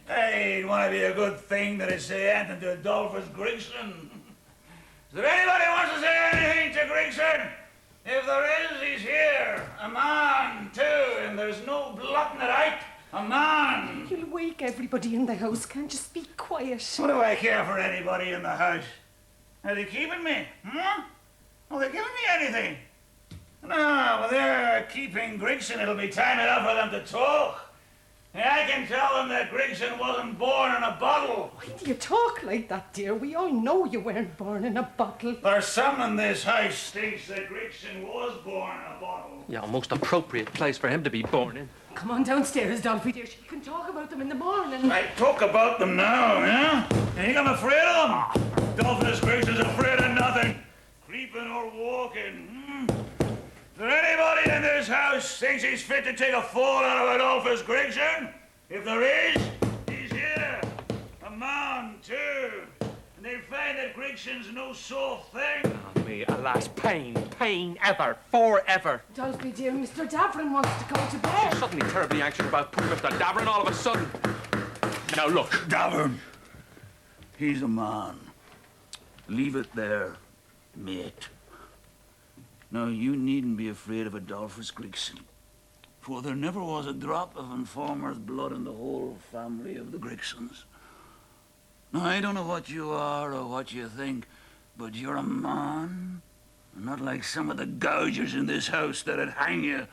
Hey, it want to be a good thing that I say anything to Adolphus Grigson. Is there anybody who wants to say anything to Grigson? If there is, he's here. A man, too, and there's no blotting it out. A man. You'll wake everybody in the house. Can't you speak quiet? What do I care for anybody in the house? Are they keeping me? Hmm? Are they giving me anything? No, well, they're keeping Grigson. It'll be time enough for them to talk. I can tell them that Grigson wasn't born in a bottle. Why do you talk like that, dear? We all know you weren't born in a bottle. There's some in this house thinks that Grigson was born in a bottle. Yeah, a most appropriate place for him to be born in. Come on downstairs, Dolphy, dear. You can talk about them in the morning. I talk about them now, yeah? You think I'm afraid of them? Adolphus Grigson's afraid of nothing. Creeping or walking. Is there anybody in this house thinks he's fit to take a fall out of Adolphus Grigson? If there is, he's here. A man, too. And they'll find that Grigson's no soft thing. Oh, me, alas, pain ever, forever. Dolphy, dear, Mr. Davern wants to go to bed. She's suddenly terribly anxious about poor Mr. Davern all of a sudden. Now, look. Davern. He's a man. Leave it there, mate. Now, you needn't be afraid of Adolphus Grigson, for there never was a drop of informer's blood in the whole family of the Grigsons. Now, I don't know what you are or what you think, but you're a man, not like some of the gougers in this house that'd hang you.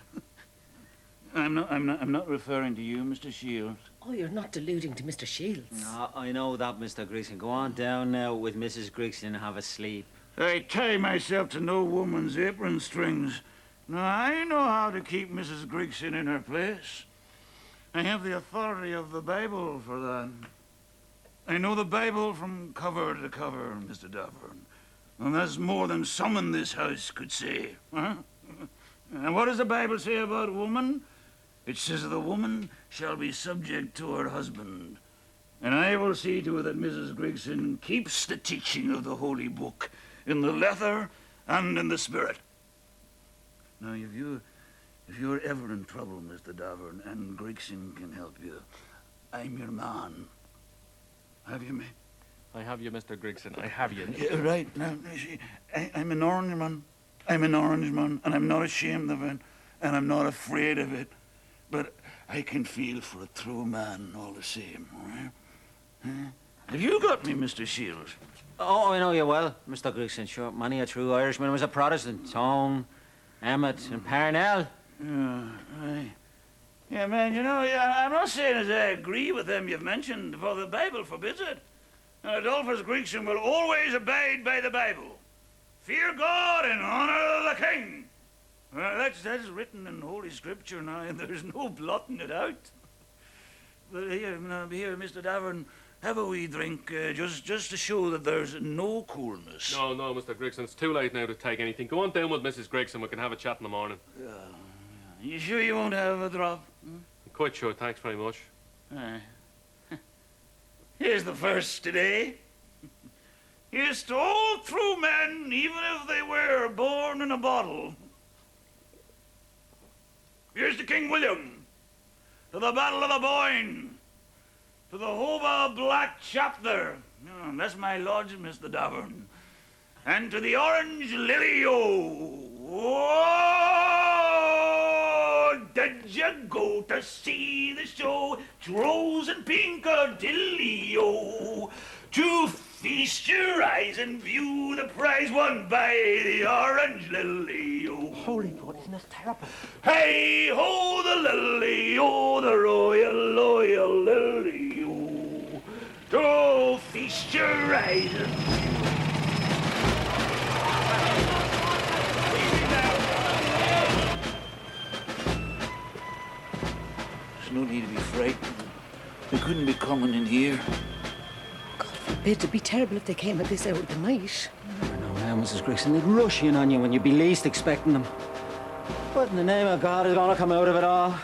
I'm not referring to you, Mr. Shields. Oh, you're not deluding to Mr. Shields. No, I know that, Mr. Grigson. Go on down now with Mrs. Grigson and have a sleep. I tie myself to no woman's apron strings. Now, I know how to keep Mrs. Grigson in her place. I have the authority of the Bible for that. I know the Bible from cover to cover, Mr. Davern. And that's more than some in this house could say. Huh? And what does the Bible say about woman? It says the woman shall be subject to her husband. And I will see to it that Mrs. Grigson keeps the teaching of the Holy Book in the letter and in the spirit. Now, if If you're ever in trouble, Mr. Davern, and Gregson can help you, I'm your man. Have you me? I have you, Mr. Gregson. I have you. Yeah, right. Now, you see, I'm an Orangeman. I'm an Orangeman, and I'm not ashamed of it, and I'm not afraid of it. But I can feel for a true man all the same, all right? Huh? Have you got me, Mr. Shields? Oh, I know you well, Mr. Gregson. Sure, many a true Irishman was a Protestant. Tone, Emmett, and Parnell. Yeah, right. Yeah, man, you know, I'm not saying as I agree with them you've mentioned, for the Bible forbids it. And Adolphus Gregson will always abide by the Bible. Fear God and honor the king. That's written in Holy Scripture now, and there's no blotting it out. But here, Mr. Davern, have a wee drink, just to show that there's no coolness. No, Mr. Gregson, it's too late now to take anything. Go on down with Mrs. Gregson, we can have a chat in the morning. You sure you won't have a drop? I'm quite sure, thanks very much. Here's the first today. Here's to all true men, even if they were born in a bottle. Here's to King William, to the Battle of the Boyne, to the Hobart Black Chapter. Oh, that's my lodge, Mr. Davern. And to the Orange Lily-O. Oh, did you go to see the show? It's Rose and Piccadilly-O. To feast your eyes and view the prize won by the Orange Lily-O. Holy God, isn't this terrible? Hey ho, the Lily-O, the royal Lily-O. To feast your eyes and There's no need to be frightened. They couldn't be coming in here. It'd be terrible if they came at this hour of the night. No, Mrs. Gregson, they'd rush in on you when you'd be least expecting them. What in the name of God is going to come out of it all?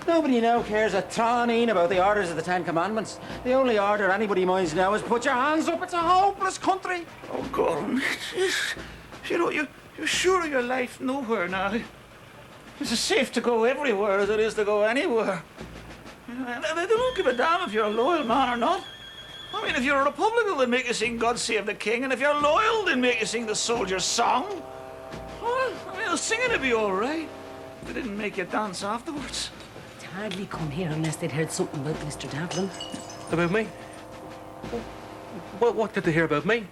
Nobody now cares a tarneen about the orders of the Ten Commandments. The only order anybody minds now is put your hands up. It's a hopeless country. Oh, God. You know, you're sure of your life nowhere now. It's as safe to go everywhere as it is to go anywhere. They don't give a damn if you're a loyal man or not. I mean, if you're a Republican, they'll make you sing God Save the King, and if you're loyal, they'll make you sing the soldier's song. Well, I mean, the singing would be all right. They didn't make you dance afterwards. They'd hardly come here unless they'd heard something about Mr. Davlin. About me? What did they hear about me?